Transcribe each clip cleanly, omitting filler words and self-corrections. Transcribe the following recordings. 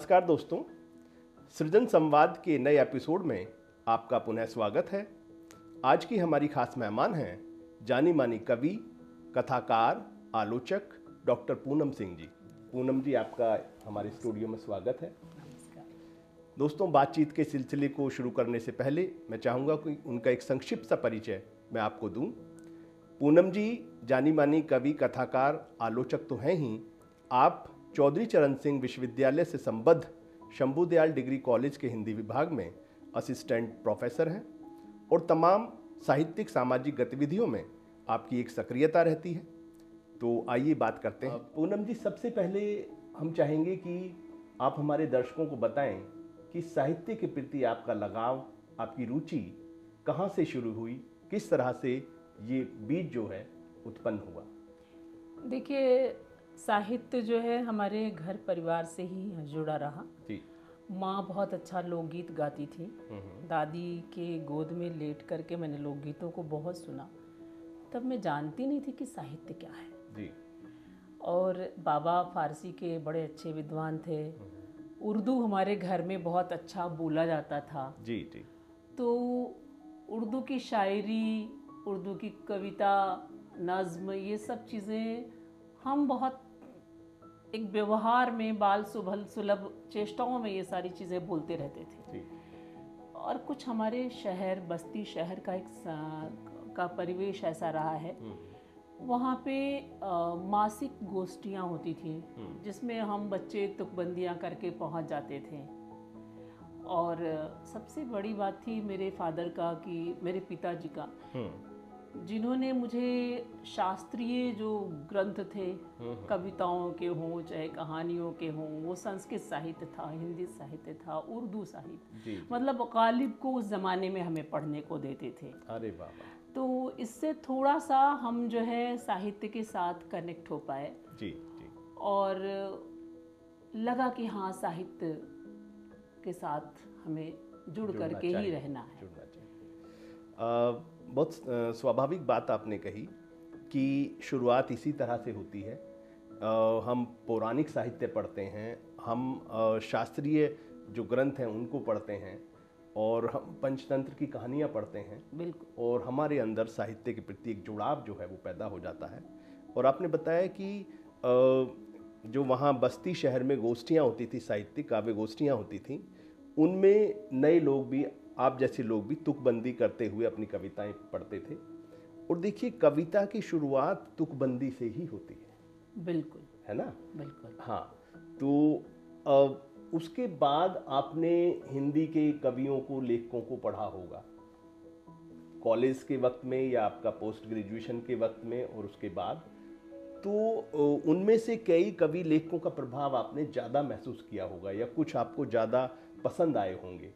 नमस्कार दोस्तों, सृजन संवाद के नए एपिसोड में आपका पुनः स्वागत है। आज की हमारी खास मेहमान हैं जानी मानी कवि, कथाकार, आलोचक डॉक्टर पूनम सिंह जी। पूनम जी, आपका हमारे स्टूडियो में स्वागत है। दोस्तों, बातचीत के सिलसिले को शुरू करने से पहले मैं चाहूँगा कि उनका एक संक्षिप्त सा परिचय मैं आपको दूं। पूनम जी जानी मानी कवि, कथाकार, आलोचक तो हैं ही, आप चौधरी चरण सिंह विश्वविद्यालय से संबद्ध शंभुदयाल डिग्री कॉलेज के हिंदी विभाग में असिस्टेंट प्रोफेसर हैं और तमाम साहित्यिक सामाजिक गतिविधियों में आपकी एक सक्रियता रहती है। तो आइए बात करते हैं। पूनम जी, सबसे पहले हम चाहेंगे कि आप हमारे दर्शकों को बताएं कि साहित्य के प्रति आपका लगाव, आपकी रुचि कहाँ से शुरू हुई, किस तरह से ये बीज जो है उत्पन्न हुआ। देखिए, साहित्य जो है हमारे घर परिवार से ही जुड़ा रहा जी। माँ बहुत अच्छा लोकगीत गाती थी। दादी के गोद में लेट करके मैंने लोकगीतों को बहुत सुना। तब मैं जानती नहीं थी कि साहित्य क्या है। जी। और बाबा फारसी के बड़े अच्छे विद्वान थे। उर्दू हमारे घर में बहुत अच्छा बोला जाता था। जी जी। तो उर्दू की शायरी, उर्दू की कविता, नज़्म, ये सब चीज़ें हम बहुत एक व्यवहार में बाल सुलभ चेष्टाओं में ये सारी चीज़ें बोलते रहते थे। और कुछ हमारे शहर, बस्ती शहर का का परिवेश ऐसा रहा है। वहाँ पे मासिक गोष्ठियाँ होती थी जिसमें हम बच्चे तुकबंदियाँ करके पहुँच जाते थे। और सबसे बड़ी बात थी मेरे फादर का, कि मेरे पिताजी का, जिन्होंने मुझे शास्त्रीय जो ग्रंथ थे, कविताओं के हों चाहे कहानियों के हों, वो संस्कृत साहित्य था, हिंदी साहित्य था, उर्दू साहित्य, मतलब गालिब को उस ज़माने में हमें पढ़ने को देते थे। अरे बाबा। तो इससे थोड़ा सा हम जो है साहित्य के साथ कनेक्ट हो पाए। जी जी। और लगा कि हाँ, साहित्य के साथ हमें जुड़ करके ही रहना है। जुड़ना चाहिए। बहुत स्वाभाविक बात आपने कही कि शुरुआत इसी तरह से होती है। हम पौराणिक साहित्य पढ़ते हैं, हम शास्त्रीय जो ग्रंथ हैं उनको पढ़ते हैं, और हम पंचतंत्र की कहानियाँ पढ़ते हैं। बिल्कुल। और हमारे अंदर साहित्य के प्रति एक जुड़ाव जो है वो पैदा हो जाता है। और आपने बताया कि जो वहाँ बस्ती शहर में गोष्ठियाँ होती थी, साहित्यिक काव्य गोष्ठियाँ होती थी, उनमें नए लोग भी, आप जैसे लोग भी तुकबंदी करते हुए अपनी कविताएं पढ़ते थे। और देखिए, कविता की शुरुआत तुकबंदी से ही होती है। बिल्कुल। है ना? बिल्कुल। हाँ। तो उसके बाद आपने हिंदी के कवियों को, लेखकों को पढ़ा होगा कॉलेज के वक्त में या आपका पोस्ट ग्रेजुएशन के वक्त में, और उसके बाद तो उनमें से कई कवि लेखकों का प्रभाव आपने ज़्यादा महसूस किया होगा या कुछ आपको ज़्यादा पसंद आए होंगे।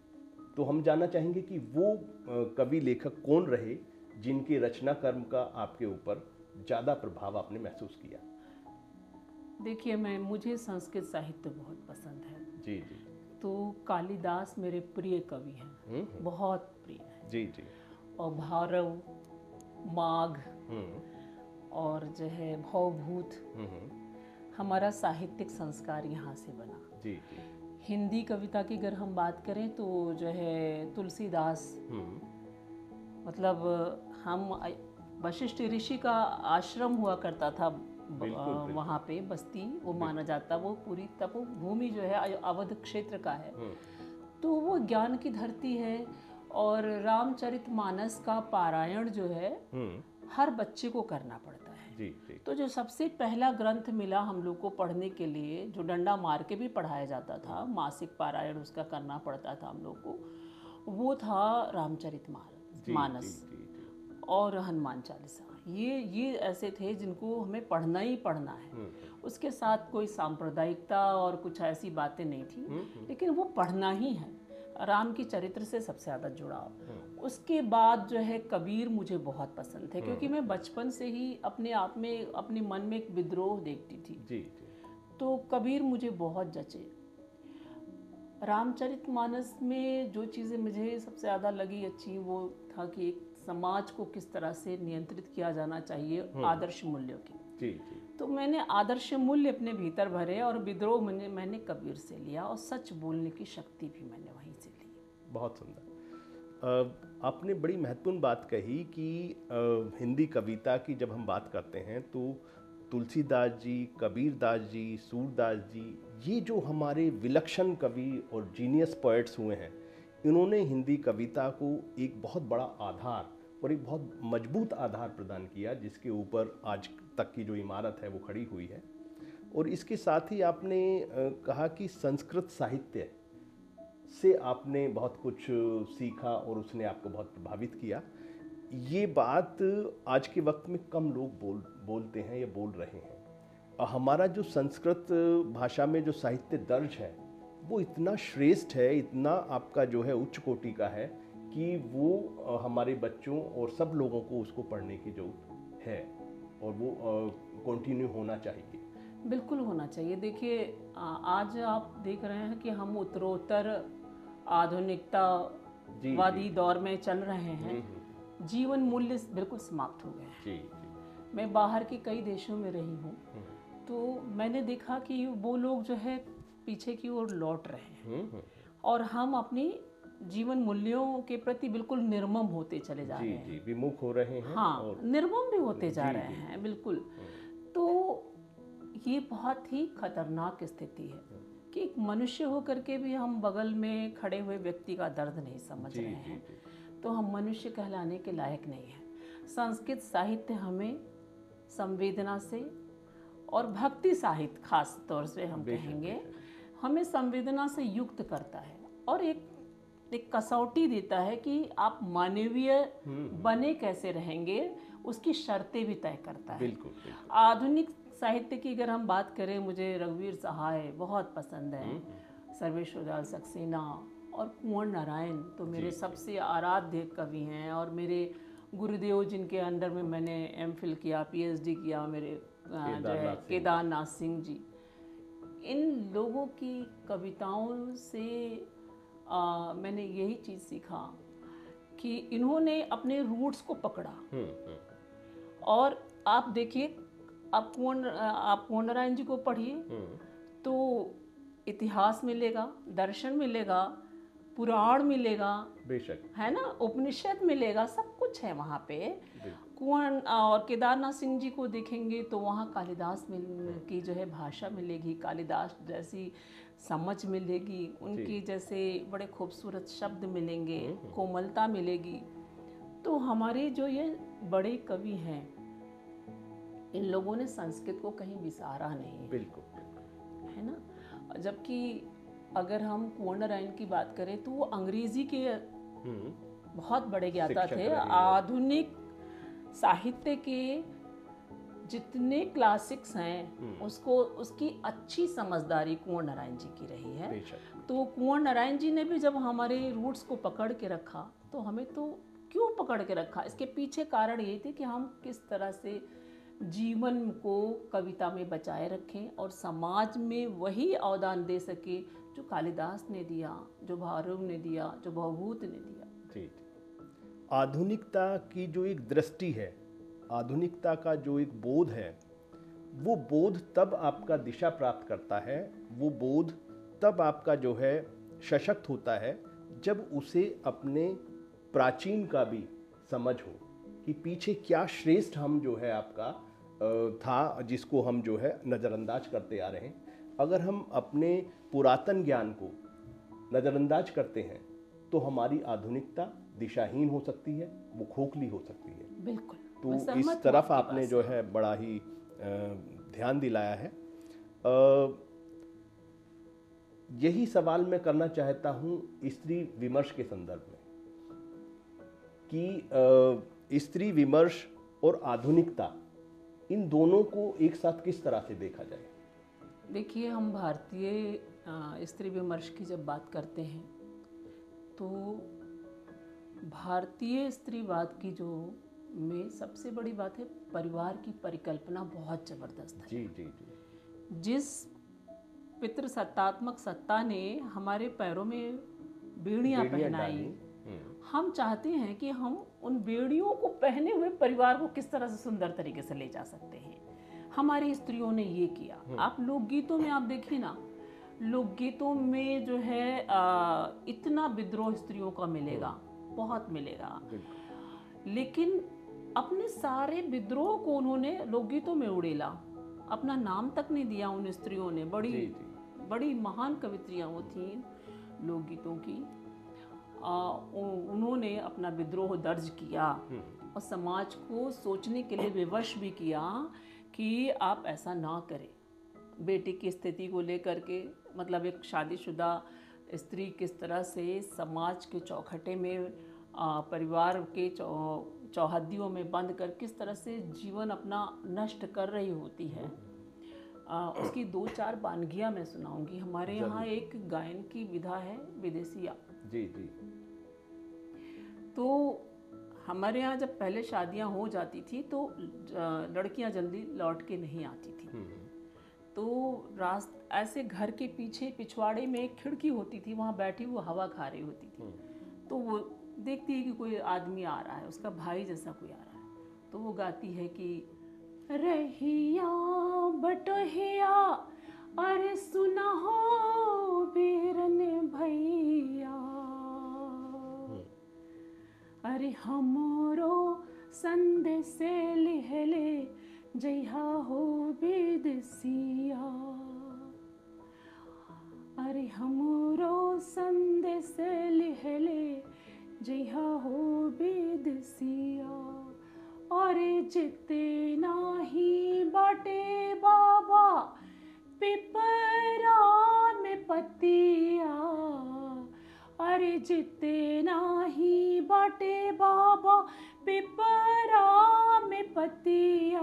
तो हम जानना चाहेंगे कि वो कवि लेखक कौन रहे जिनके रचना कर्म का आपके ऊपर ज़्यादा प्रभाव आपने महसूस किया। देखिए, मुझे संस्कृत साहित्य बहुत पसंद है। जी जी। तो कालिदास मेरे प्रिय कवि हैं, बहुत प्रिय हैं। जी जी। और भारव, माघ, और जो है भवभूत, हमारा साहित्यिक संस्कार यहाँ से बना। जी जी। हिंदी कविता की अगर हम बात करें तो जो है तुलसीदास, मतलब हम वशिष्ठ ऋषि का आश्रम हुआ करता था वहाँ पे बस्ती, वो माना जाता, वो पूरी तपोभूमि जो है अवध क्षेत्र का है। तो वो ज्ञान की धरती है। और रामचरितमानस का पारायण जो है हर बच्चे को करना पड़ता है। जी, जी। तो जो सबसे पहला ग्रंथ मिला हम लोग को पढ़ने के लिए, जो डंडा मार के भी पढ़ाया जाता था, मासिक पारायण उसका करना पड़ता था हम लोग को, वो था रामचरितमानस और हनुमान चालीसा। ये ऐसे थे जिनको हमें पढ़ना ही पढ़ना है। उसके साथ कोई सांप्रदायिकता और कुछ ऐसी बातें नहीं थी, लेकिन वो पढ़ना ही है। राम की चरित्र से सबसे ज़्यादा जुड़ाव। उसके बाद जो है कबीर मुझे बहुत पसंद है, क्योंकि मैं बचपन से ही अपने आप में, अपने मन में एक विद्रोह देखती थी। जी, जी। तो कबीर मुझे बहुत जचे। रामचरितमानस में जो चीज़ें मुझे सबसे ज़्यादा लगी अच्छी, वो था कि एक समाज को किस तरह से नियंत्रित किया जाना चाहिए आदर्श मूल्यों की। जी, जी। तो मैंने आदर्श मूल्य अपने भीतर भरे और विद्रोह मैंने कबीर से लिया और सच बोलने की शक्ति भी मैंने वहीं से ली। बहुत सुंदर। आपने बड़ी महत्वपूर्ण बात कही कि हिंदी कविता की जब हम बात करते हैं तो तुलसीदास जी, कबीरदास जी, सूरदास जी, ये जो हमारे विलक्षण कवि और जीनियस पोएट्स हुए हैं, इन्होंने हिंदी कविता को एक बहुत बड़ा आधार और एक बहुत मजबूत आधार प्रदान किया, जिसके ऊपर आज तक की जो इमारत है वो खड़ी हुई है। और इसके साथ ही आपने कहा कि संस्कृत साहित्य से आपने बहुत कुछ सीखा और उसने आपको बहुत प्रभावित किया। ये बात आज के वक्त में कम लोग बोलते हैं या बोल रहे हैं। हमारा जो संस्कृत भाषा में जो साहित्य दर्ज है वो इतना श्रेष्ठ है, इतना आपका जो है उच्च कोटि का है कि वो हमारे बच्चों और सब लोगों को उसको पढ़ने की जरूरत है और वो कंटिन्यू होना चाहिए। बिल्कुल होना चाहिए। देखिए आज आप देख रहे हैं कि हम उत्तरोत्तर आधुनिकतावादी दौर में चल रहे हैं। जीवन मूल्य बिल्कुल समाप्त हो गए हैं। मैं बाहर के कई देशों में रही हूँ तो मैंने देखा कि वो लोग जो है पीछे की ओर लौट रहे हैं और हम अपनी जीवन मूल्यों के प्रति बिल्कुल निर्मम होते चले जा रहे हैं, विमुख हो रहे हैं। हाँ, और निर्मम भी होते जा रहे हैं। बिल्कुल। तो ये बहुत ही खतरनाक स्थिति है कि एक मनुष्य होकर के भी हम बगल में खड़े हुए व्यक्ति का दर्द नहीं समझ रहे हैं, तो हम मनुष्य कहलाने के लायक नहीं हैं। संस्कृत साहित्य हमें संवेदना से और भक्ति साहित्य खास तौर से हम कहेंगे, हमें संवेदना से युक्त करता है और एक कसौटी देता है कि आप मानवीय बने कैसे रहेंगे, उसकी शर्तें भी तय करता है। बिल्कुल। आधुनिक साहित्य की अगर हम बात करें, मुझे रघुवीर सहाय बहुत पसंद है, सर्वेश्वरलाल सक्सेना और कुंवर नारायण तो मेरे सबसे आराध्य कवि हैं और मेरे गुरुदेव जिनके अंडर में मैंने एमफिल किया, पीएचडी किया, मेरे जो है केदारनाथ सिंह जी। इन लोगों की कविताओं से मैंने यही चीज़ सीखा कि इन्होंने अपने रूट्स को पकड़ा। और आप देखिए, आप कुंवर नारायण जी को पढ़िए तो इतिहास मिलेगा, दर्शन मिलेगा, पुराण मिलेगा, बेशक है ना, उपनिषद मिलेगा, सब कुछ है वहाँ पे। कुंवर और केदारनाथ सिंह जी को देखेंगे तो वहाँ कालिदास की जो है भाषा मिलेगी, कालिदास जैसी समझ मिलेगी, उनकी जैसे बड़े खूबसूरत शब्द मिलेंगे, कोमलता मिलेगी। तो हमारे जो ये बड़े कवि हैं, इन लोगों ने संस्कृत को कहीं विसारा नहीं है। बिल्कुल। है ना। जबकि अगर हम कुंवर नारायण की बात करें तो वो अंग्रेजी के बहुत बड़े ज्ञाता थे। आधुनिक साहित्य के जितने क्लासिक्स हैं उसकी अच्छी समझदारी कुंवर नारायण जी की रही है। तो कुंवर नारायण जी ने भी जब हमारे रूट्स को पकड़ के रखा तो हमें तो क्यों पकड़ के रखा, इसके पीछे कारण यही थे कि हम किस तरह से जीवन को कविता में बचाए रखें और समाज में वही अवदान दे सके जो कालिदास ने दिया, जो भारव ने दिया, जो भवभूत ने दिया। जी। आधुनिकता की जो एक दृष्टि है, आधुनिकता का जो एक बोध है, वो बोध तब आपका दिशा प्राप्त करता है, वो बोध तब आपका जो है सशक्त होता है जब उसे अपने प्राचीन का भी समझ हो कि पीछे क्या श्रेष्ठ हम जो है आपका था, जिसको हम जो है नज़रअंदाज करते आ रहे हैं। अगर हम अपने पुरातन ज्ञान को नज़रअंदाज करते हैं तो हमारी आधुनिकता दिशाहीन हो सकती है, वो खोखली हो सकती है। बिल्कुल। तो इस तरफ आपने जो है बड़ा ही ध्यान दिलाया है। यही सवाल मैं करना चाहता हूँ स्त्री विमर्श के संदर्भ में कि स्त्री विमर्श और आधुनिकता, इन दोनों को एक साथ किस तरह से देखा जाए। देखिए, हम भारतीय स्त्री विमर्श की जब बात करते हैं तो भारतीय स्त्रीवाद की जो में सबसे बड़ी बात है, परिवार की परिकल्पना बहुत जबरदस्त है। जी जी जी। जिस पितृसत्तात्मक सत्ता ने हमारे पैरों में बेड़ियां पहनाई, हम चाहते हैं कि हम उन बेड़ियों को पहने हुए परिवार को किस तरह से सुंदर तरीके से ले जा सकते हैं। हमारी स्त्रियों ने ये किया। आप लोकगीतों में आप देखिए ना, लोकगीतों में जो है इतना विद्रोह स्त्रियों का मिलेगा, बहुत मिलेगा, लेकिन अपने सारे विद्रोह को उन्होंने लोकगीतों में उड़ेला। अपना नाम तक नहीं दिया उन स्त्रियों ने। बड़ी महान कवित्रियाँ वो थीं लोकगीतों की। उन्होंने अपना विद्रोह दर्ज किया और समाज को सोचने के लिए विवश भी किया कि आप ऐसा ना करें। बेटी की स्थिति को लेकर के, मतलब एक शादीशुदा स्त्री किस तरह से समाज के चौखटे में, परिवार के चौहद्दियों में बंद कर किस तरह से जीवन अपना नष्ट कर रही होती है। उसकी 2-4 वानगियाँ मैं सुनाऊंगी। हमारे यहाँ एक गायन की विधा है विदेशिया। जी। तो हमारे यहाँ जब पहले शादियाँ हो जाती थी तो लड़कियाँ जल्दी लौट के नहीं आती थी। तो ऐसे घर के पीछे पिछवाड़े में एक खिड़की होती थी, वहाँ बैठी वो हवा खा रही होती थी। तो वो देखती है कि कोई आदमी आ रहा है, उसका भाई जैसा कोई आ रहा है। तो वो गाती है कि रहिया बटोहिया अरे सुना हो बीरन भैया, अरे हमरो संदेश लिहले जइहा हो विदेशिया, अरे हमरो संदेश लिहले जइहा हो विदेशिया, अरे जिते नाही बाटे बाबा पिपरा में पतिया, अरे जिते नाही बाटे बाबा पिपरा में पतिया,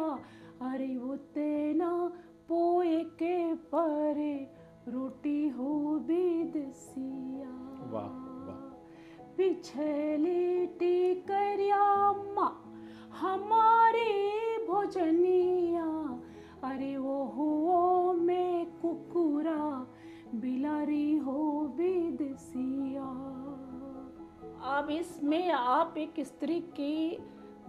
अरे उते ना पोए के परे रोटी हो विदेशिया। पिछली टिकरिया माँ हमारी भोजनिया, अरे वो हुओ में कुकुरा बिलारी हो विदेशिया। अब इसमें आप एक स्त्री की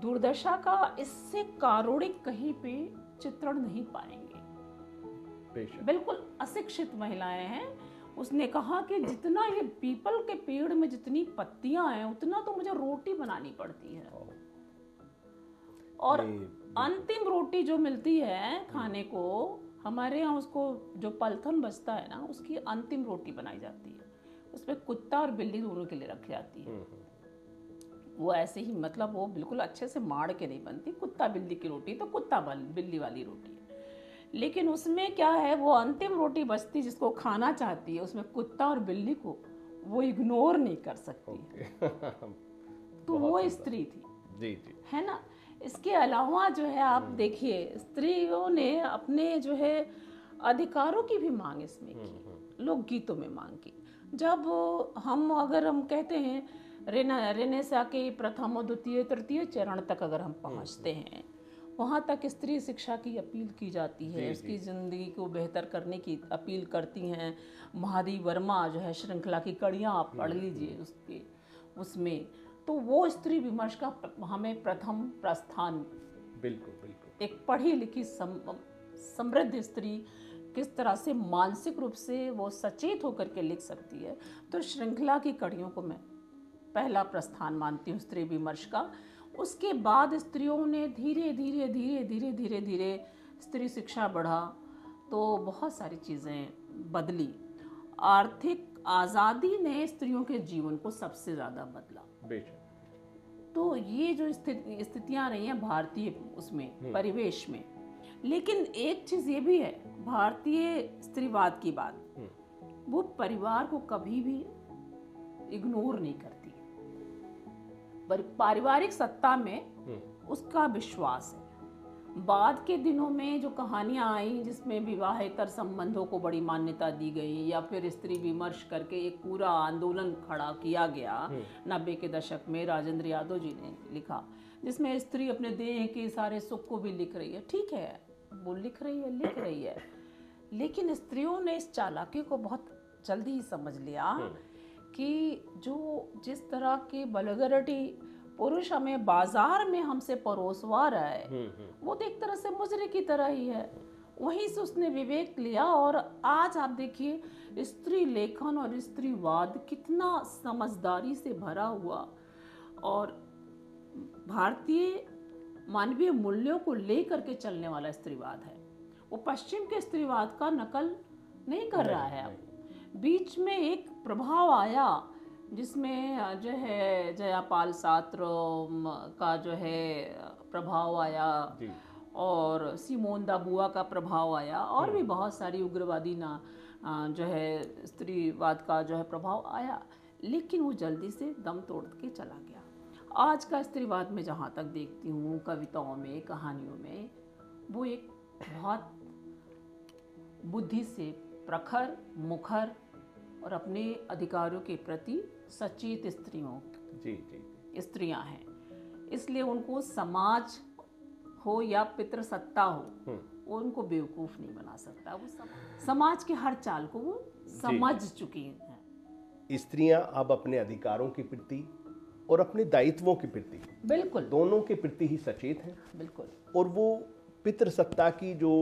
दुर्दशा का इससे कारुणिक कहीं पे चित्रण नहीं पाएंगे। बिल्कुल अशिक्षित महिलाएं हैं। उसने कहा कि जितना ये पीपल के पेड़ में जितनी पत्तियां हैं उतना तो मुझे रोटी बनानी पड़ती है, और अंतिम रोटी जो मिलती है खाने को, हमारे यहाँ उसको जो पलथन बचता है ना, उसकी अंतिम रोटी बनाई जाती है। उसमें कुत्ता और बिल्ली दोनों के लिए रखी जाती है। वो ऐसे ही, मतलब वो बिल्कुल अच्छे से माड़ के नहीं बनती। कुत्ता बिल्ली की रोटी तो कुत्ता बिल्ली वाली रोटी है। लेकिन उसमें क्या है, वो अंतिम रोटी बचती जिसको खाना चाहती है, उसमें कुत्ता और बिल्ली को वो इग्नोर नहीं कर सकती। तो वो स्त्री थी। जी। है ना। इसके अलावा जो है आप देखिए, स्त्रियों ने अपने जो है अधिकारों की भी मांग इसमें की, लोकगीतों में मांग की। जब अगर हम कहते हैं रेनेसां के प्रथम और द्वितीय तृतीय चरण तक अगर हम पहुंचते हैं, वहाँ तक स्त्री शिक्षा की अपील की जाती है, उसकी ज़िंदगी को बेहतर करने की अपील करती हैं। महादेवी वर्मा जो है श्रृंखला की कड़ियाँ आप पढ़ लीजिए उसमें तो वो स्त्री विमर्श का हमें प्रथम प्रस्थान, बिल्कुल एक पढ़ी लिखी समृद्ध स्त्री किस तरह से मानसिक रूप से वो सचेत होकर के लिख सकती है, तो श्रृंखला की कड़ियों को मैं पहला प्रस्थान मानती हूँ स्त्री विमर्श का। उसके बाद स्त्रियों ने धीरे धीरे स्त्री शिक्षा बढ़ा तो बहुत सारी चीज़ें बदली। आर्थिक आज़ादी ने स्त्रियों के जीवन को सबसे ज़्यादा बदला। तो ये जो स्थितियाँ रही हैं भारतीय उसमें परिवेश में। लेकिन एक चीज़ ये भी है, भारतीय स्त्रीवाद की बात, वो परिवार को कभी भी इग्नोर नहीं करती। पारिवारिक सत्ता में उसका विश्वास है। बाद के दिनों में जो कहानियां आई जिसमें विवाहेतर संबंधों को बड़ी मान्यता दी गई या फिर स्त्री विमर्श करके एक पूरा आंदोलन खड़ा किया गया 90 के दशक में, राजेंद्र यादव जी ने लिखा, जिसमें स्त्री अपने देह के सारे सुख को भी लिख रही है। ठीक है, वो लिख रही है, लेकिन स्त्रियों ने इस चालाकी को बहुत जल्दी ही समझ लिया कि जिस तरह के वल्गैरिटी पुरुष हमें बाजार में हमसे परोसवा रहा है, वो तो एक तरह से मुजरे की तरह ही है। वहीं से उसने विवेक लिया और आज आप देखिए स्त्री लेखन और स्त्रीवाद कितना समझदारी से भरा हुआ और भारतीय मानवीय मूल्यों को लेकर के चलने वाला स्त्रीवाद है। वो पश्चिम के स्त्रीवाद का नकल नहीं कर रहा है। बीच में एक प्रभाव आया जिसमें जो है जयापाल सात्र का जो है प्रभाव आया और सिमोन दा बुआ का प्रभाव आया और भी बहुत सारी उग्रवादी जो है स्त्रीवाद का जो है प्रभाव आया, लेकिन वो जल्दी से दम तोड़ के चला गया। आज का स्त्रीवाद में जहाँ तक देखती हूँ कविताओं में, कहानियों में, वो एक बहुत बुद्धि से प्रखर, मुखर और अपने अधिकारों के प्रति सचेत स्त्रियां हैं। इसलिए उनको समाज हो या पितृसत्ता हो, वो उनको बेवकूफ नहीं बना सकता। वो समाज के हर चाल को वो समझ चुकी हैं। स्त्रियां अब अपने अधिकारों के प्रति और अपने दायित्वों के प्रति, बिल्कुल, दोनों के प्रति ही सचेत हैं। बिल्कुल। और वो पितृसत्ता की जो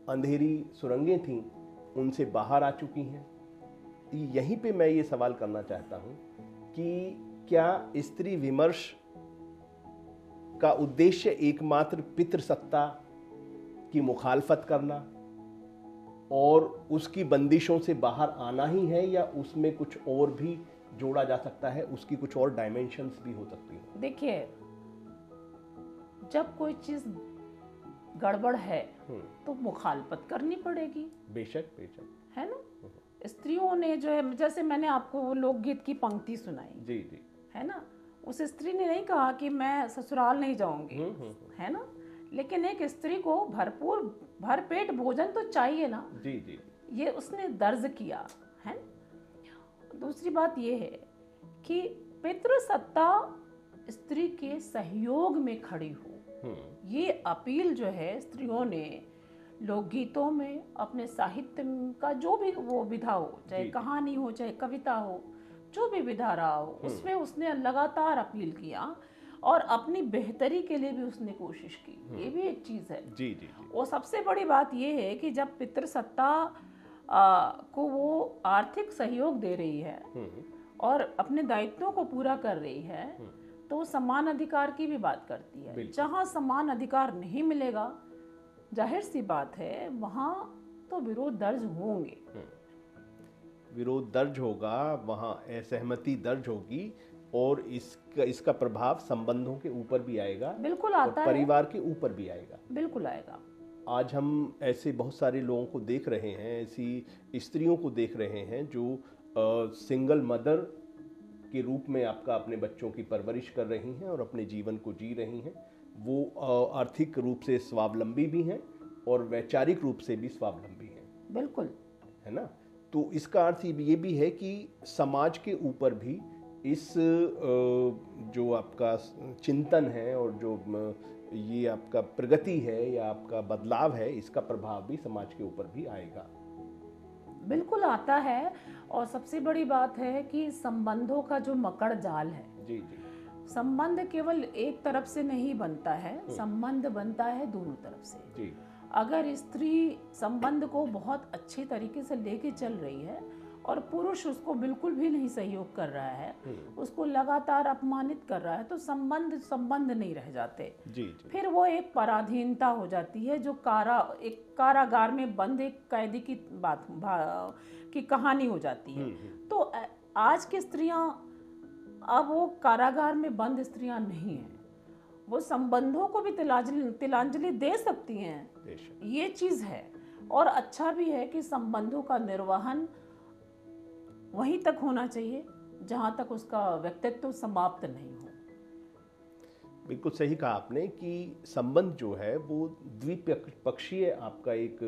अंधेरी सुरंगें थीं उनसे बाहर आ चुकी हैं। यहीं पे मैं ये सवाल करना चाहता हूँ कि क्या स्त्री विमर्श का उद्देश्य एकमात्र पितृसत्ता की मुखालफत करना और उसकी बंदिशों से बाहर आना ही है, या उसमें कुछ और भी जोड़ा जा सकता है, उसकी कुछ और डायमेंशंस भी हो सकती हैं? देखिए, जब कोई चीज गड़बड़ है तो मुखालफत करनी पड़ेगी। बेशक बेशक, है ना। स्त्रियों ने जो है, जैसे मैंने आपको वो लोकगीत की पंक्ति सुनाई, जी जी, है ना, उस स्त्री ने नहीं कहा कि मैं ससुराल नहीं जाऊंगी, है ना, लेकिन एक स्त्री को भरपूर भरपेट भोजन तो चाहिए ना। जी जी, ये उसने दर्ज किया है। दूसरी बात ये है कि पितृसत्ता स्त्री के सहयोग में खड़ी हो, ये अपील जो है स्त्रियों ने लोकगीतों में, अपने साहित्य का जो भी वो विधा हो, चाहे कहानी हो चाहे कविता हो, जो भी विधा रहा हो, उसमें उसने लगातार अपील किया और अपनी बेहतरी के लिए भी उसने कोशिश की। ये भी एक चीज है। जी जी, और सबसे बड़ी बात ये है कि जब पितृसत्ता को वो आर्थिक सहयोग दे रही है और अपने दायित्वों को पूरा कर रही है, तो समान अधिकार की भी बात करती है। जहाँ समान अधिकार नहीं मिलेगा, जाहिर सी बात है वहाँ तो विरोध दर्ज होंगे, विरोध दर्ज होगा, वहाँ असहमति दर्ज होगी और इसका प्रभाव संबंधों के ऊपर भी आएगा। बिल्कुल आता है, परिवार के ऊपर भी आएगा, बिल्कुल आएगा। आज हम ऐसे बहुत सारे लोगों को देख रहे हैं, ऐसी स्त्रियों को देख रहे हैं जो सिंगल मदर के रूप में आपका अपने बच्चों की परवरिश कर रही हैं और अपने जीवन को जी रही हैं। वो आर्थिक रूप से स्वावलंबी भी हैं और वैचारिक रूप से भी स्वावलंबी हैं। बिल्कुल, है ना। तो इसका अर्थ ये भी है कि समाज के ऊपर भी इस जो आपका चिंतन है और जो ये आपका प्रगति है या आपका बदलाव है, इसका प्रभाव भी समाज के ऊपर भी आएगा। बिल्कुल आता है। और सबसे बड़ी बात है कि संबंधों का जो मकड़ जाल है, जी जी, संबंध केवल एक तरफ से नहीं बनता है, संबंध बनता है दोनों तरफ से। जी। अगर स्त्री संबंध को बहुत अच्छी तरीके से लेके चल रही है और पुरुष उसको बिल्कुल भी नहीं सहयोग कर रहा है, उसको लगातार अपमानित कर रहा है, तो संबंध नहीं रह जाते। जी जी। फिर वो एक पराधीनता हो जाती है, जो एक कारागार में बंद एक कैदी की की कहानी हो जाती है। तो आज की स्त्रियां अब वो कारागार में बंद स्त्रियां नहीं हैं, वो संबंधों को भी तिलांजलि दे सकती हैं। ये चीज है। और अच्छा भी है कि संबंधों का निर्वहन वहीं तक होना चाहिए जहां तक उसका व्यक्तित्व समाप्त नहीं हो। बिल्कुल सही कहा आपने कि संबंध जो है वो द्विपक्षीय आपका एक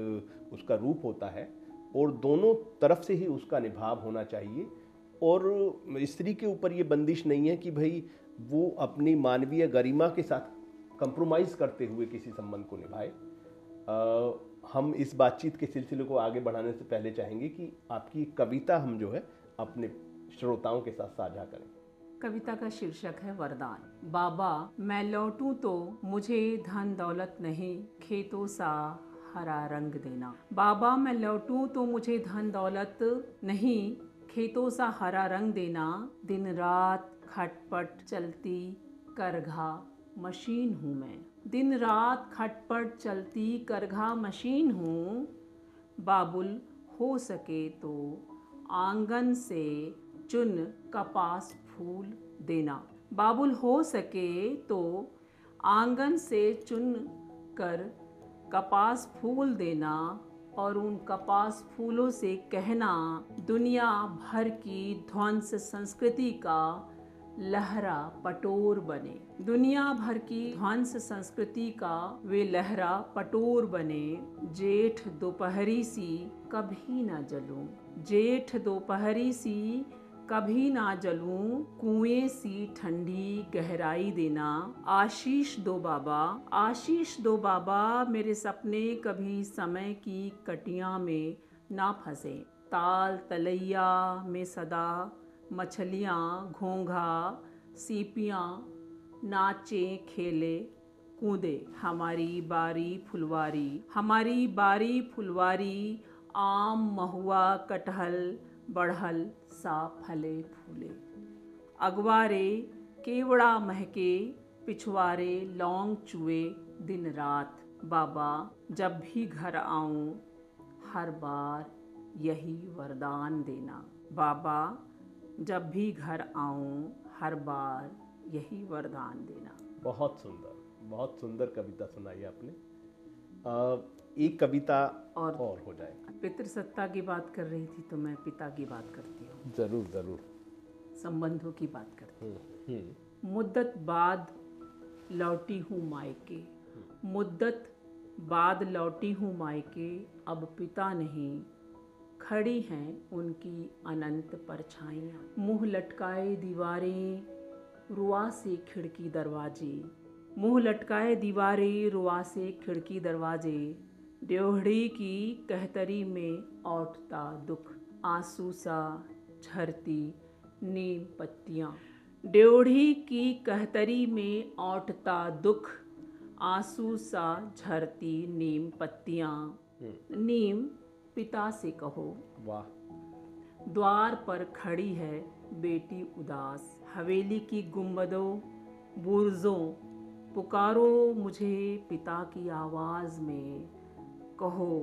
उसका रूप होता है और दोनों तरफ से ही उसका निभाव होना चाहिए। और स्त्री के ऊपर ये बंदिश नहीं है कि भाई वो अपनी मानवीय गरिमा के साथ कंप्रोमाइज़ करते हुए किसी संबंध को निभाए। हम इस बातचीत के सिलसिले को आगे बढ़ाने से पहले चाहेंगे कि आपकी कविता हम जो है अपने श्रोताओं के साथ साझा करें। कविता का शीर्षक है वरदान। बाबा मैं लौटूं तो मुझे धन दौलत नहीं, खेतों सा हरा रंग देना। बाबा मैं लौटूं तो मुझे धन दौलत नहीं, खेतों सा हरा रंग देना। दिन रात खटपट चलती करघा मशीन हूँ मैं। दिन रात खटपट चलती करघा मशीन हूँ। बाबुल हो सके तो आंगन से चुन कपास फूल देना। बाबुल हो सके तो आंगन से चुन कर कपास फूल देना और उन कपास फूलों से कहना दुनिया भर की ध्वंस संस्कृति का लहरा पटोर बने। दुनिया भर की ध्वंस संस्कृति का वे लहरा पटोर बने। जेठ दोपहरी सी कभी ना जलूं, जेठ दोपहरी सी कभी ना जलूं। कुएं सी ठंडी गहराई देना। आशीष दो बाबा, आशीष दो बाबा, मेरे सपने कभी समय की कटियां में ना फंसे। ताल तलैया में सदा मछलियाँ घोंघा सीपियाँ नाचे खेले कूदे। हमारी बारी फुलवारी, हमारी बारी फुलवारी, आम महुआ कटहल बढ़ल सा फले फूले। अगवारे केवड़ा महके, पिछवारे लौंग चुए दिन रात। बाबा जब भी घर आऊं हर बार यही वरदान देना। बाबा जब भी घर आऊं हर बार यही वरदान देना। बहुत सुंदर कविता सुनाई आपने। एक कविता और हो जाए। पितृसत्ता की बात कर रही थी तो मैं पिता की बात करती हूँ। जरूर जरूर। संबंधों की बात करती हूँ। मुद्दत बाद लौटी हूँ मायके, मुद्दत बाद लौटी हूँ मायके। अब पिता नहीं खड़ी हैं उनकी अनंत परछाइयाँ। मुँह लटकाए दीवारें रुआ से खिड़की दरवाजे, मुँह लटकाए दीवारें रुआ से खिड़की दरवाजे। ड्योहड़ी की कहतरी में औटता दुख, आंसू सा झरती नीम पत्तियाँ। ड्योहड़ी की कहतरी में औटता दुख, आंसू सा झरती नीम पत्तियाँ। नीम पिता से कहो। वाह। द्वार पर खड़ी है बेटी उदास, हवेली की गुंबदों बुर्जों पुकारो मुझे पिता की आवाज में। कहो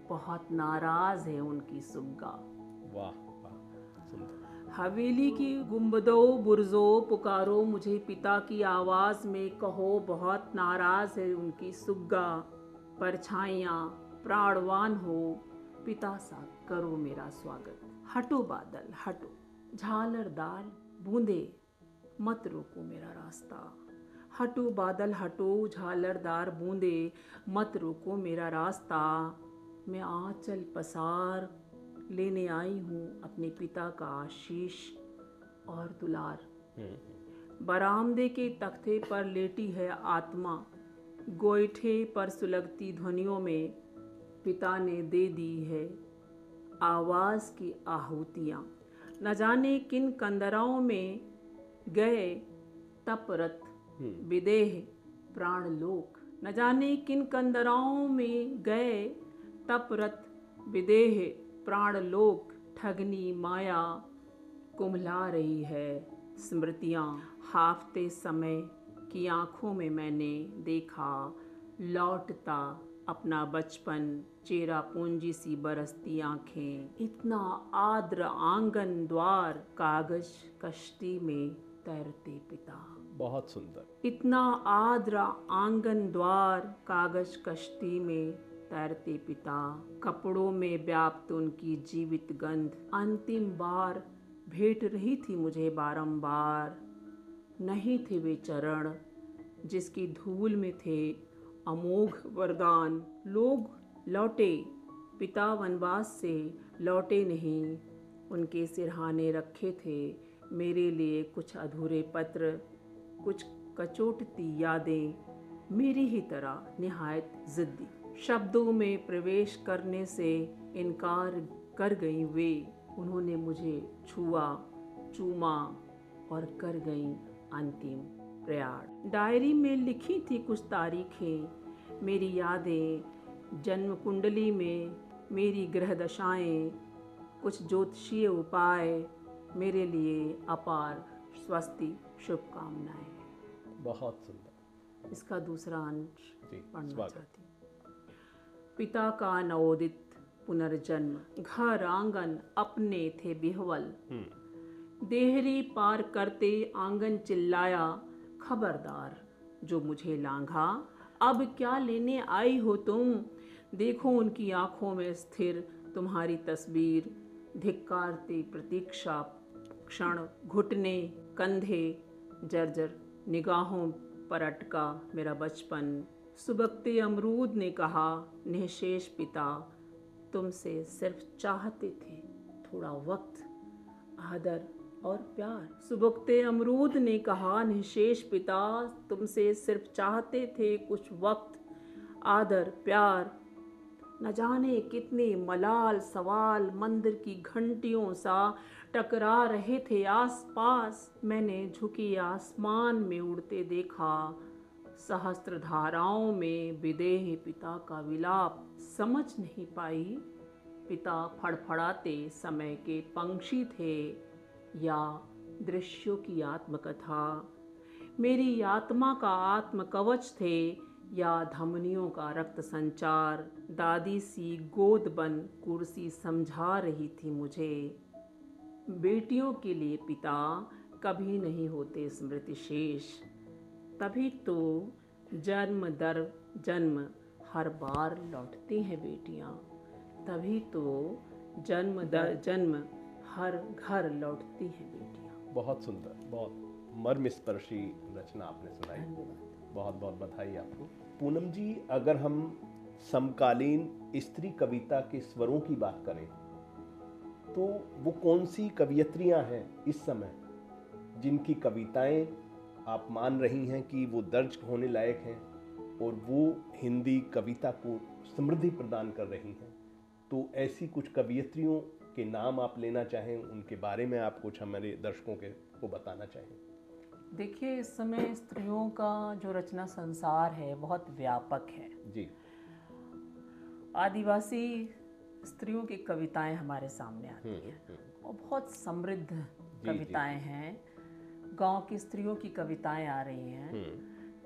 बहुत नाराज है उनकी सुग्गा। वाह वाह सुंदर। हवेली की गुंबदों बुर्जों पुकारो मुझे पिता की आवाज में। कहो बहुत नाराज है उनकी सुग्गा। परछाइयाँ प्राणवान हो पिता सा करो मेरा स्वागत। हटो बादल हटो झालरदार बूंदे मत रोको मेरा रास्ता। हटो बादल हटो झालरदार बूंदे मत रोको मेरा रास्ता। मैं आंचल पसार लेने आई हूँ अपने पिता का आशीष और दुलार। बरामदे के तख्ते पर लेटी है आत्मा, गोईठे पर सुलगती ध्वनियों में पिता ने दे दी है आवाज की आहुतियाँ। न जाने किन कंदराओं में गए तपरत विदेह प्राणलोक। न जाने किन कंदराओं में गए तपरत विदेह प्राणलोक। ठगनी माया कुम्हला रही है स्मृतियाँ। हाफते समय की आँखों में मैंने देखा लौटता अपना बचपन। चेरा पूंजी सी बरसती आँखें। इतना आर्द्र आंगन द्वार कागज कश्ती में तैरते पिता। बहुत सुंदर। इतना आर्द्र आंगन द्वार कागज कश्ती में तैरते पिता। कपड़ों में व्याप्त उनकी जीवित गंध अंतिम बार भेंट रही थी मुझे बारंबार। नहीं थे वे चरण जिसकी धूल में थे अमोघ वरदान। लोग लौटे पिता वनवास से लौटे नहीं, उनके सिरहाने रखे थे मेरे लिए कुछ अधूरे पत्र, कुछ कचोटती यादें मेरी ही तरह निहायत जिद्दी। शब्दों में प्रवेश करने से इनकार कर गई वे। उन्होंने मुझे छुआ, चूमा, और कर गई अंतिम प्रयाण। डायरी में लिखी थी कुछ तारीखें, मेरी यादें, जन्म कुंडली में मेरी ग्रह दशाएं, कुछ ज्योतिषीय उपाय, मेरे लिए अपार स्वस्ति शुभकामनाएं। बहुत सुंदर। इसका दूसरा अंश पढ़ना चाहती हूँ। पिता का नवोदित पुनर्जन्म, घर आंगन अपने थे बिहवल, देहरी पार करते आंगन चिल्लाया, खबरदार जो मुझे लांघा, अब क्या लेने आई हो तुम, देखो उनकी आंखों में स्थिर तुम्हारी तस्वीर, धिक्कारती प्रतीक्षा क्षण, घुटने कंधे जर्जर, निगाहों पर अटका मेरा बचपन। सुबकते अमरूद ने कहा, निःशेष पिता तुमसे सिर्फ चाहते थे थोड़ा वक्त, आदर और प्यार। सुबकते अमरूद ने कहा, निःशेष पिता तुमसे सिर्फ चाहते थे कुछ वक्त, आदर प्यार। न जाने कितने मलाल सवाल मंदिर की घंटियों सा टकरा रहे थे आसपास, मैंने झुकी आसमान में उड़ते देखा, सहस्त्र धाराओं में विदेह पिता का विलाप। समझ नहीं पाई पिता फड़फड़ाते समय के पंक्षी थे या दृश्यों की आत्मकथा, मेरी आत्मा का आत्मकवच थे या धमनियों का रक्त संचार। दादी सी गोद बन कुर्सी समझा रही थी मुझे, बेटियों के लिए पिता कभी नहीं होते स्मृति शेष, तभी तो जन्म दर जन्म हर बार लौटती हैं बेटियां, तभी तो जन्म दर जन्म हर घर लौटती हैं बेटियां। बहुत सुंदर, बहुत मर्मस्पर्शी रचना आपने सुनाई। बहुत बहुत बधाई आपको। पूनम जी, अगर हम समकालीन स्त्री कविता के स्वरों की बात करें तो वो कौन सी कवयित्रियां हैं इस समय जिनकी कविताएं आप मान रही हैं कि वो दर्ज होने लायक हैं और वो हिंदी कविता को समृद्धि प्रदान कर रही हैं? तो ऐसी कुछ कवयित्रियों के नाम आप लेना चाहें, उनके बारे में आप कुछ हमारे दर्शकों को बताना चाहें। देखिए, इस समय स्त्रियों का जो रचना संसार है बहुत व्यापक है जी। आदिवासी स्त्रियों की कविताएं हमारे सामने आती हैं और बहुत समृद्ध कविताएं हैं। गांव की स्त्रियों की कविताएं आ रही हैं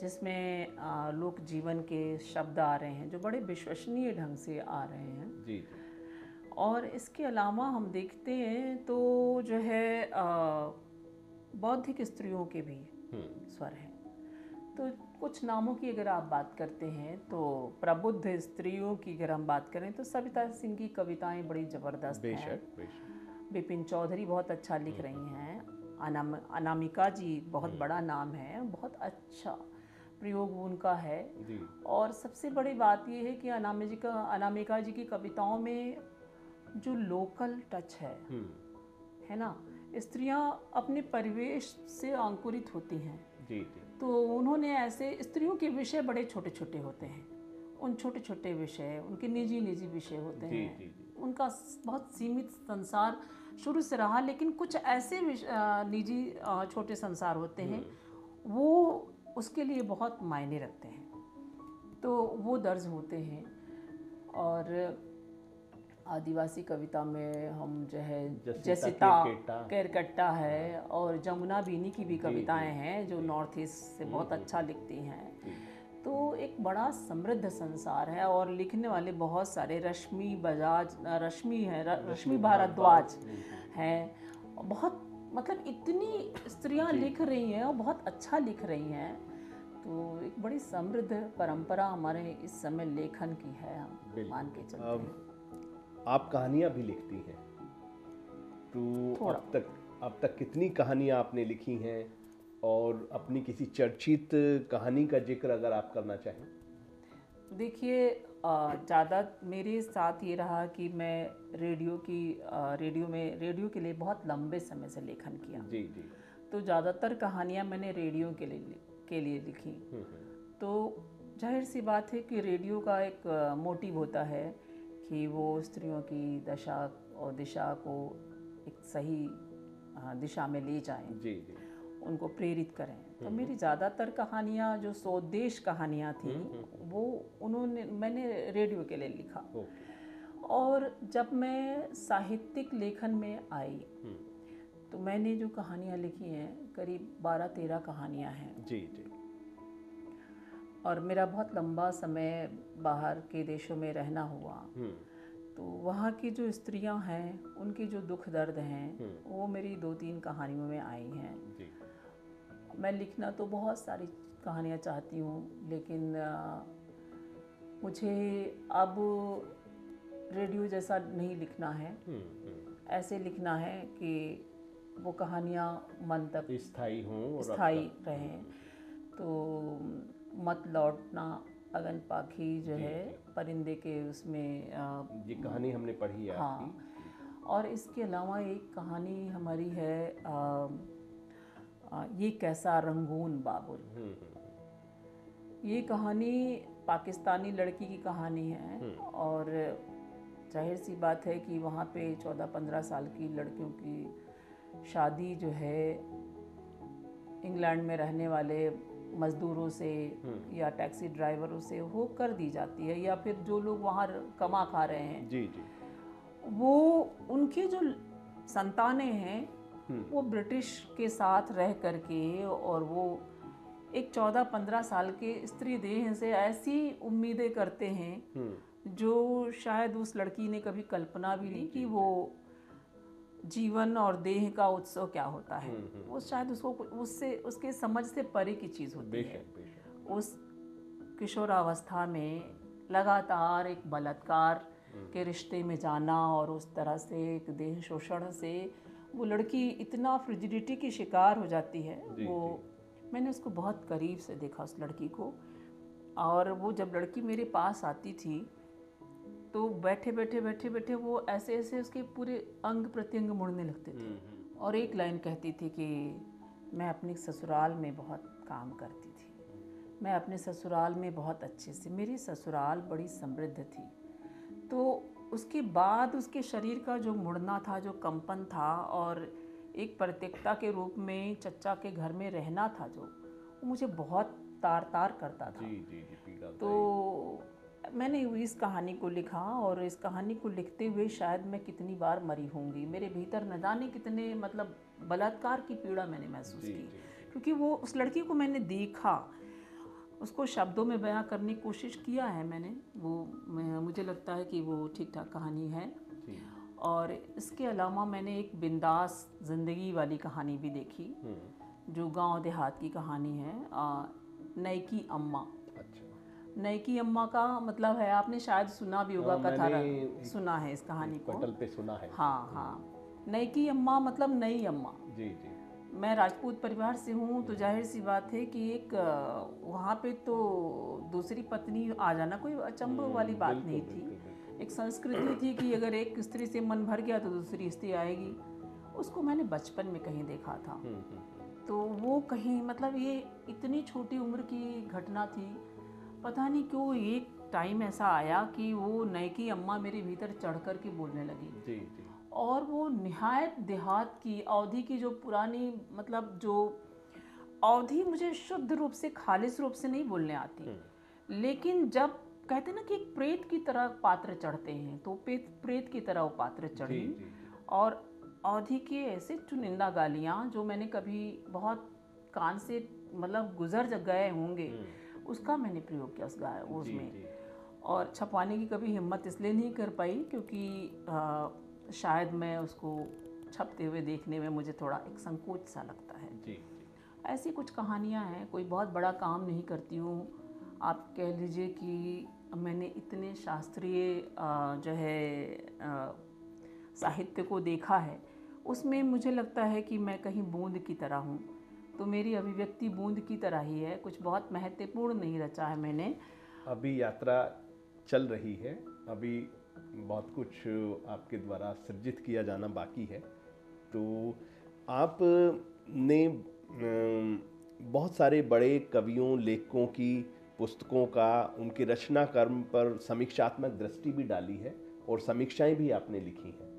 जिसमें लोक जीवन के शब्द आ रहे हैं जो बड़े विश्वसनीय ढंग से आ रहे हैं जी। और इसके अलावा हम देखते हैं तो जो है बौद्धिक स्त्रियों के भी स्वर हैं। तो कुछ नामों की अगर आप बात करते हैं तो प्रबुद्ध स्त्रियों की अगर हम बात करें तो सविता सिंह की कविताएं बड़ी ज़बरदस्त हैं। बिपिन चौधरी बहुत अच्छा लिख रही हैं। अनामिका जी बहुत बड़ा नाम है, बहुत अच्छा प्रयोग उनका है। और सबसे बड़ी बात यह है कि अनामिका जी की कविताओं में जो लोकल टच है ना, स्त्रियां अपने परिवेश से अंकुरित होती हैं। जी। तो उन्होंने ऐसे स्त्रियों के विषय बड़े छोटे छोटे होते हैं, उन छोटे छोटे विषय उनके निजी विषय होते हैं। उनका बहुत सीमित संसार शुरू से रहा, लेकिन कुछ ऐसे निजी छोटे संसार होते हैं वो उसके लिए बहुत मायने रखते हैं, तो वो दर्ज होते हैं। और आदिवासी कविता में हम जो है जसिता केरकट्टा है और जमुना बीनी की भी कविताएं हैं जो नॉर्थ ईस्ट से बहुत अच्छा लिखती हैं। तो एक बड़ा समृद्ध संसार है और लिखने वाले बहुत सारे रश्मि भारद्वाज हैं। बहुत मतलब इतनी स्त्रियां लिख रही हैं और बहुत अच्छा लिख रही हैं। तो एक बड़ी समृद्ध परंपरा हमारे इस समय लेखन की है, हम मान के चलते हैं। आप कहानियां भी लिखती हैं, तो अब तक कितनी कहानियां आपने लिखी हैं और अपनी किसी चर्चित कहानी का जिक्र अगर आप करना चाहें? देखिए, ज़्यादा मेरे साथ ये रहा कि मैं रेडियो के लिए बहुत लंबे समय से लेखन किया। जी। तो ज़्यादातर कहानियां मैंने रेडियो के लिए लिखी। तो जाहिर सी बात है कि रेडियो का एक मोटिव होता है कि वो स्त्रियों की दशा और दिशा को एक सही दिशा में ले जाएं। जी। उनको प्रेरित करें। तो मेरी ज़्यादातर कहानियाँ जो स्वदेश कहानियाँ थी वो मैंने रेडियो के लिए लिखा। और जब मैं साहित्यिक लेखन में आई तो मैंने जो कहानियाँ लिखी हैं करीब 12-13 कहानियाँ हैं। जी जी। और मेरा बहुत लंबा समय बाहर के देशों में रहना हुआ, तो वहाँ की जो स्त्रियां हैं उनकी जो दुख दर्द हैं वो मेरी 2-3 कहानियों में आई हैं। मैं लिखना तो बहुत सारी कहानियाँ चाहती हूँ, लेकिन मुझे अब रेडियो जैसा नहीं लिखना है। ऐसे लिखना है कि वो कहानियाँ मन तक स्थायी हों, स्थायी रहें। तो मत लौटना अगन पाखी जो है परिंदे के उसमें ये कहानी हमने पढ़ी है। हाँ। और इसके अलावा एक कहानी हमारी है ये कैसा रंगून बाबुल। ये कहानी पाकिस्तानी लड़की की कहानी है और जाहिर सी बात है कि वहाँ पे 14-15 साल की लड़कियों की शादी जो है इंग्लैंड में रहने वाले मज़दूरों से या टैक्सी ड्राइवरों से हो कर दी जाती है, या फिर जो लोग वहाँ कमा खा रहे हैं जी जी, वो उनकी जो संतानें हैं वो ब्रिटिश के साथ रह करके और वो एक 14-15 साल के स्त्री देह से ऐसी उम्मीदें करते हैं जो शायद उस लड़की ने कभी कल्पना भी नहीं कि वो जीवन और देह का उत्सव क्या होता है। वो शायद उसको उससे उसके समझ से परे की चीज़ होती है। उस किशोरावस्था में लगातार एक बलात्कार के रिश्ते में जाना और उस तरह से एक देह शोषण से वो लड़की इतना फ्रिजिडिटी की शिकार हो जाती है। मैंने उसको बहुत करीब से देखा उस लड़की को, और वो जब लड़की मेरे पास आती थी तो बैठे बैठे वो ऐसे उसके पूरे अंग प्रत्यंग मुड़ने लगते थे और एक लाइन कहती थी कि मैं अपने ससुराल में बहुत काम करती थी, मैं अपने ससुराल में बहुत अच्छे से, मेरी ससुराल बड़ी समृद्ध थी। तो उसके बाद उसके शरीर का जो मुड़ना था, जो कंपन था और एक प्रत्येकता के रूप में चच्चा के घर में रहना था, जो वो मुझे बहुत तार करता था। तो मैंने इस कहानी को लिखा और इस कहानी को लिखते हुए शायद मैं कितनी बार मरी होंगी। मेरे भीतर न जाने कितने मतलब बलात्कार की पीड़ा मैंने महसूस की, क्योंकि वो उस लड़की को मैंने देखा, उसको शब्दों में बयां करने की कोशिश किया है मैंने। मुझे लगता है कि वो ठीक ठाक कहानी है। और इसके अलावा मैंने एक बिंदास ज़िंदगी वाली कहानी भी देखी, जो गांव देहात की कहानी है, नैकी अम्मा। नैकी अम्मा का मतलब है, आपने शायद सुना भी होगा, कथा सुना है इस कहानी को, पटल पे सुना है। हाँ, नैकी अम्मा मतलब नई अम्मा। जी जी। मैं राजपूत परिवार से हूँ, तो जाहिर सी बात है कि एक वहाँ पे तो दूसरी पत्नी आ जाना कोई अचंभव वाली बात नहीं थी। एक संस्कृति थी कि अगर एक स्त्री से मन भर गया तो दूसरी स्त्री आएगी। उसको मैंने बचपन में कहीं देखा था, तो वो कहीं मतलब ये इतनी छोटी उम्र की घटना थी, पता नहीं क्यों एक टाइम ऐसा आया कि वो नैकी अम्मा मेरे भीतर चढ़ कर के बोलने लगी। जी जी। और वो निहायत देहात की अवधि की जो पुरानी मतलब जो अवधि मुझे शुद्ध रूप से खालिश रूप से नहीं बोलने आती, लेकिन जब कहते ना कि एक प्रेत की तरह पात्र चढ़ते हैं, तो प्रेत की तरह वो पात्र चढ़ी। और अवधि के ऐसे चुनिंदा गालियाँ जो मैंने कभी बहुत कान से मतलब गुजर गए होंगे, उसका मैंने प्रयोग किया उसमें। और छपवाने की कभी हिम्मत इसलिए नहीं कर पाई क्योंकि शायद मैं उसको छपते हुए देखने में मुझे थोड़ा एक संकोच सा लगता है। जी। ऐसी कुछ कहानियाँ हैं, कोई बहुत बड़ा काम नहीं करती हूँ। आप कह लीजिए कि मैंने इतने शास्त्रीय जो है साहित्य को देखा है, उसमें मुझे लगता है कि मैं कहीं बूंद की तरह हूँ। तो मेरी अभिव्यक्ति बूंद की तरह ही है, कुछ बहुत महत्वपूर्ण नहीं रचा है मैंने। अभी यात्रा चल रही है, अभी बहुत कुछ आपके द्वारा सृजित किया जाना बाकी है। तो आपने बहुत सारे बड़े कवियों लेखकों की पुस्तकों का, उनके रचना कर्म पर समीक्षात्मक दृष्टि भी डाली है और समीक्षाएं भी आपने लिखी हैं।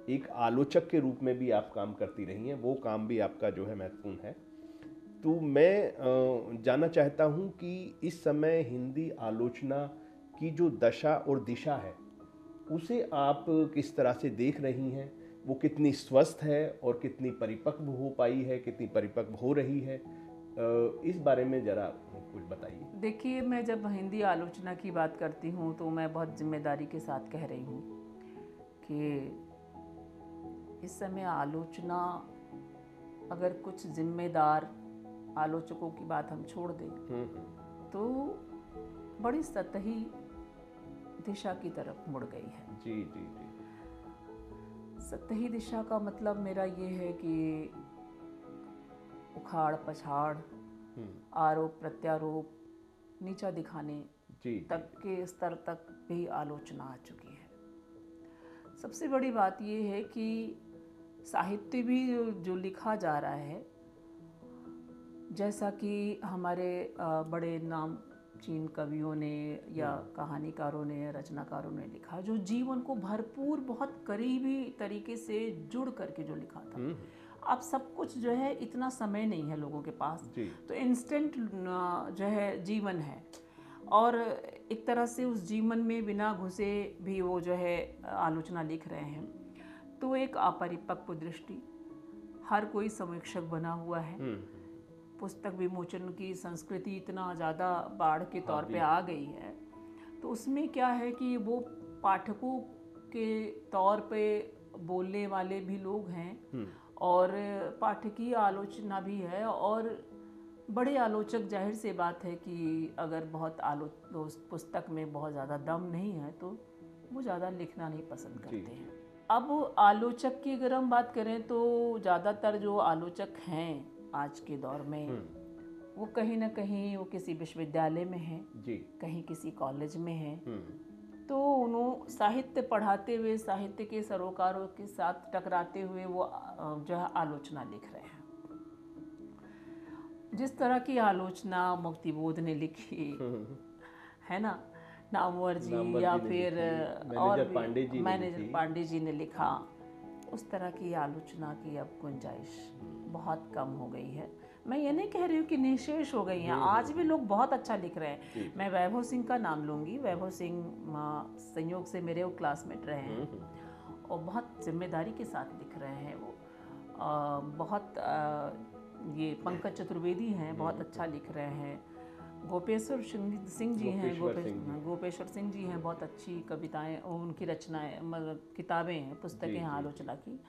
एक आलोचक के रूप में भी आप काम करती रही हैं, वो काम भी आपका जो है महत्वपूर्ण है। तो मैं जानना चाहता हूँ कि इस समय हिंदी आलोचना की जो दशा और दिशा है उसे आप किस तरह से देख रही हैं, वो कितनी स्वस्थ है और कितनी परिपक्व हो पाई है, कितनी परिपक्व हो रही है, इस बारे में ज़रा कुछ बताइए। देखिए, मैं जब हिंदी आलोचना की बात करती हूँ तो मैं बहुत जिम्मेदारी के साथ कह रही हूँ कि इस समय आलोचना, अगर कुछ जिम्मेदार आलोचकों की बात हम छोड़ दें तो बड़ी सतही दिशा की तरफ मुड़ गई है। जी जी जी। सतही दिशा का मतलब मेरा ये है कि उखाड़ पछाड़, आरोप प्रत्यारोप, नीचा दिखाने तक के स्तर तक भी आलोचना आ चुकी है। सबसे बड़ी बात ये है कि साहित्य भी जो लिखा जा रहा है, जैसा कि हमारे बड़े नामचीन कवियों ने या कहानीकारों ने या रचनाकारों ने लिखा, जो जीवन को भरपूर बहुत करीबी तरीके से जुड़ करके जो लिखा था। अब सब कुछ जो है, इतना समय नहीं है लोगों के पास, तो इंस्टेंट जो है जीवन है, और एक तरह से उस जीवन में बिना घुसे भी वो जो है आलोचना लिख रहे हैं। तो एक अपरिपक्व दृष्टि, हर कोई समीक्षक बना हुआ है। पुस्तक विमोचन की संस्कृति इतना ज़्यादा बाढ़ के तौर पे आ गई है, तो उसमें क्या है कि वो पाठकों के तौर पे बोलने वाले भी लोग हैं और पाठकीय आलोचना भी है, और बड़े आलोचक, जाहिर सी बात है कि अगर बहुत पुस्तक में बहुत ज़्यादा दम नहीं है तो वो ज़्यादा लिखना नहीं पसंद करते हैं। अब आलोचक की अगर हम बात करें तो ज़्यादातर जो आलोचक हैं आज के दौर में, वो कहीं ना कहीं वो किसी विश्वविद्यालय में हैं, कहीं किसी कॉलेज में हैं, तो उन्होंने साहित्य पढ़ाते हुए, साहित्य के सरोकारों के साथ टकराते हुए वो जो है आलोचना लिख रहे हैं। जिस तरह की आलोचना मुक्तिबोध ने लिखी है ना, नामवर जी या फिर और मैनेजर पांडे जी ने लिखा, उस तरह की आलोचना की अब गुंजाइश बहुत कम हो गई है। मैं ये नहीं कह रही हूँ कि निशेष हो गई हैं, आज भी लोग बहुत अच्छा लिख रहे हैं। मैं वैभव सिंह का नाम लूँगी। वैभव सिंह संयोग से मेरे वो क्लासमेट रहे हैं और बहुत जिम्मेदारी के साथ लिख रहे हैं वो। बहुत ये पंकज चतुर्वेदी हैं, बहुत अच्छा लिख रहे हैं। गोपेश्वर सिंह जी हैं, गोपेश्वर सिंह जी हैं, बहुत अच्छी कविताएं, उनकी रचनाएं, मतलब किताबें हैं, पुस्तकें हैं आलोचना की।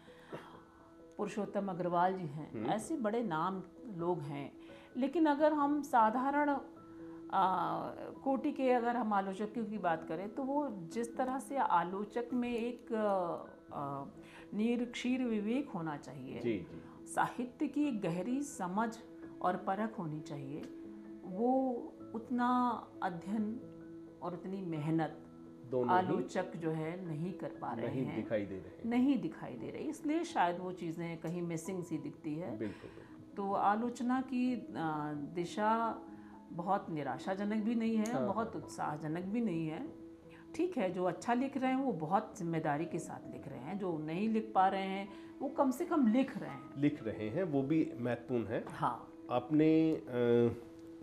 पुरुषोत्तम अग्रवाल जी हैं, ऐसे बड़े नाम लोग हैं। लेकिन अगर हम साधारण कोटि के अगर हम आलोचकों की बात करें तो वो जिस तरह से आलोचक में एक निरक्षीर विवेक होना चाहिए, साहित्य की गहरी समझ और परख होनी चाहिए, वो उतना अध्ययन और उतनी मेहनत आलोचक जो है नहीं कर पा रहे हैं, नहीं दिखाई दे रही। इसलिए शायद वो चीज़ें कहीं मिसिंग सी दिखती है। तो आलोचना की दिशा बहुत निराशाजनक भी नहीं है, बहुत उत्साहजनक भी नहीं है। ठीक है, जो अच्छा लिख रहे हैं वो बहुत जिम्मेदारी के साथ लिख रहे हैं, जो नहीं लिख पा रहे हैं वो कम से कम लिख रहे हैं, वो भी महत्वपूर्ण है। हाँ, आपने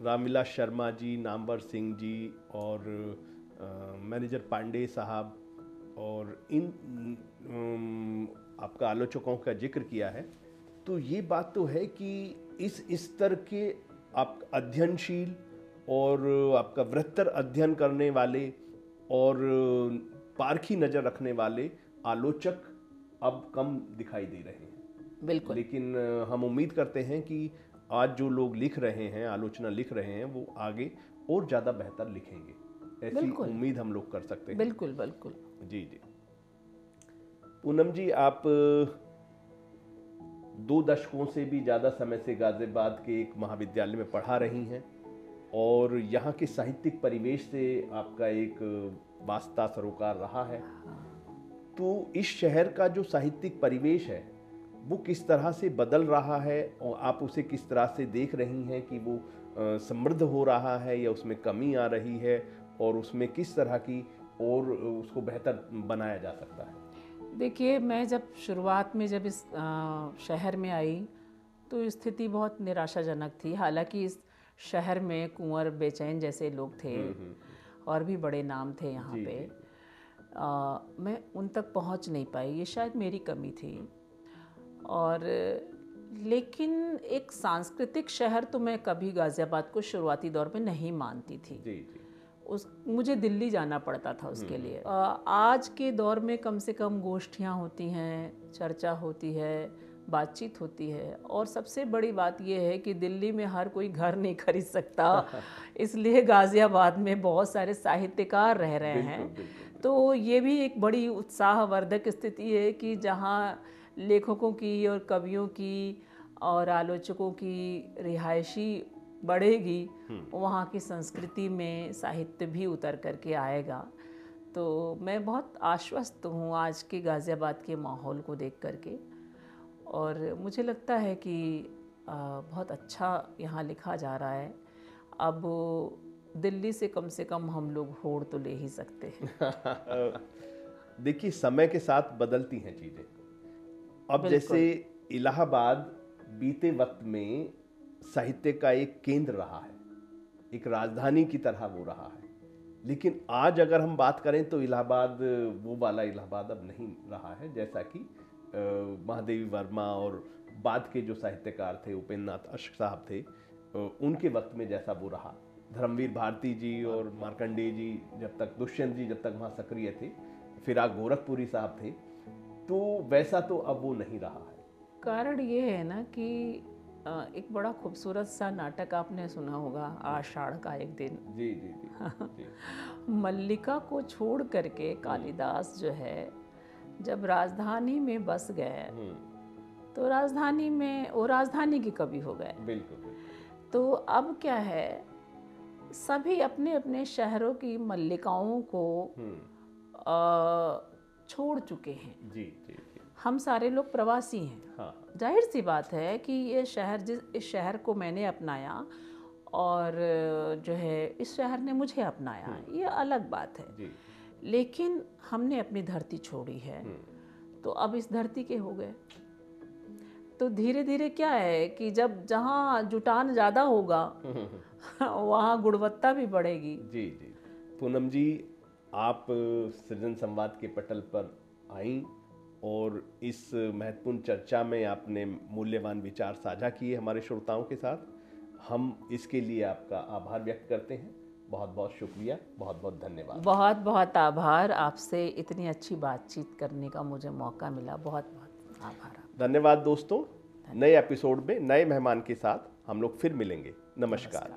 रामविलास शर्मा जी, नामवर सिंह जी और मैनेजर पांडे साहब और इन आपका आलोचकों का जिक्र किया है, तो ये बात तो है कि इस स्तर के आप अध्ययनशील और आपका वृत्तर अध्ययन करने वाले और पारखी नज़र रखने वाले आलोचक अब कम दिखाई दे रहे हैं। बिल्कुल। लेकिन हम उम्मीद करते हैं कि आज जो लोग लिख रहे हैं, आलोचना लिख रहे हैं, वो आगे और ज़्यादा बेहतर लिखेंगे, ऐसी उम्मीद हम लोग कर सकते हैं। बिल्कुल बिल्कुल। जी जी। पूनम जी, आप 2 दशकों से भी ज़्यादा समय से गाजियाबाद के एक महाविद्यालय में पढ़ा रही हैं और यहाँ के साहित्यिक परिवेश से आपका एक वास्ता सरोकार रहा है। तो इस शहर का जो साहित्यिक परिवेश है वो किस तरह से बदल रहा है और आप उसे किस तरह से देख रही हैं कि वो समृद्ध हो रहा है या उसमें कमी आ रही है, और उसमें किस तरह की और उसको बेहतर बनाया जा सकता है? देखिए, मैं जब शुरुआत में जब इस शहर में आई तो स्थिति बहुत निराशाजनक थी। हालांकि इस शहर में कुंवर बेचैन जैसे लोग थे और भी बड़े नाम थे यहाँ पे, मैं उन तक पहुँच नहीं पाई, ये शायद मेरी कमी थी। और लेकिन एक सांस्कृतिक शहर तो मैं कभी गाज़ियाबाद को शुरुआती दौर में नहीं मानती थी। मुझे दिल्ली जाना पड़ता था उसके लिए। आज के दौर में कम से कम गोष्ठियाँ होती हैं, चर्चा होती है, बातचीत होती है, और सबसे बड़ी बात यह है कि दिल्ली में हर कोई घर नहीं खरीद सकता, इसलिए गाज़ियाबाद में बहुत सारे साहित्यकार रह रहे हैं। तो ये भी एक बड़ी उत्साहवर्धक स्थिति है कि जहाँ लेखकों की और कवियों की और आलोचकों की रिहायशी बढ़ेगी, वहाँ की संस्कृति में साहित्य भी उतर करके आएगा। तो मैं बहुत आश्वस्त हूँ आज के गाज़ियाबाद के माहौल को देख करके, और मुझे लगता है कि बहुत अच्छा यहाँ लिखा जा रहा है। अब दिल्ली से कम हम लोग होड़ तो ले ही सकते हैं। देखिए, समय के साथ बदलती हैं चीज़ें। अब जैसे इलाहाबाद बीते वक्त में साहित्य का एक केंद्र रहा है, एक राजधानी की तरह वो रहा है, लेकिन आज अगर हम बात करें तो इलाहाबाद वो वाला इलाहाबाद अब नहीं रहा है जैसा कि महादेवी वर्मा और बाद के जो साहित्यकार थे, उपेंद्र नाथ अश्क साहब थे, उनके वक्त में जैसा वो रहा। धर्मवीर भारती जी और मार्कंडेय जी जब तक, दुष्यंत जी जब तक वहाँ सक्रिय थे, फिराक गोरखपुरी साहब थे, तो वैसा तो अब वो नहीं रहा है। कारण ये है ना कि एक बड़ा खूबसूरत सा नाटक आपने सुना होगा, आषाढ़ का एक दिन। जी जी जी, जी। मल्लिका को छोड़ करके कालिदास जो है जब राजधानी में बस गए तो राजधानी में वो राजधानी के कवि हो गए। बिल्कुल। तो अब क्या है, सभी अपने अपने शहरों की मल्लिकाओं को छोड़ चुके हैं। जी जी। हम सारे लोग प्रवासी हैं। हाँ। जाहिर सी बात है कि ये शहर, इस शहर को मैंने अपनाया और जो है इस शहर ने मुझे अपनाया, ये अलग बात है जी। लेकिन हमने अपनी धरती छोड़ी है, तो अब इस धरती के हो गए। तो धीरे धीरे क्या है कि जब जहाँ जुटान ज़्यादा होगा वहाँ गुणवत्ता भी बढ़ेगी। जी जी। पूनम जी, आप सृजन संवाद के पटल पर आईं और इस महत्वपूर्ण चर्चा में आपने मूल्यवान विचार साझा किए हमारे श्रोताओं के साथ। हम इसके लिए आपका आभार व्यक्त करते हैं। बहुत बहुत शुक्रिया, बहुत बहुत धन्यवाद। बहुत बहुत आभार, आपसे इतनी अच्छी बातचीत करने का मुझे मौका मिला, बहुत बहुत आभार। धन्यवाद दोस्तों। नए एपिसोड में नए मेहमान के साथ हम लोग फिर मिलेंगे। नमस्कार।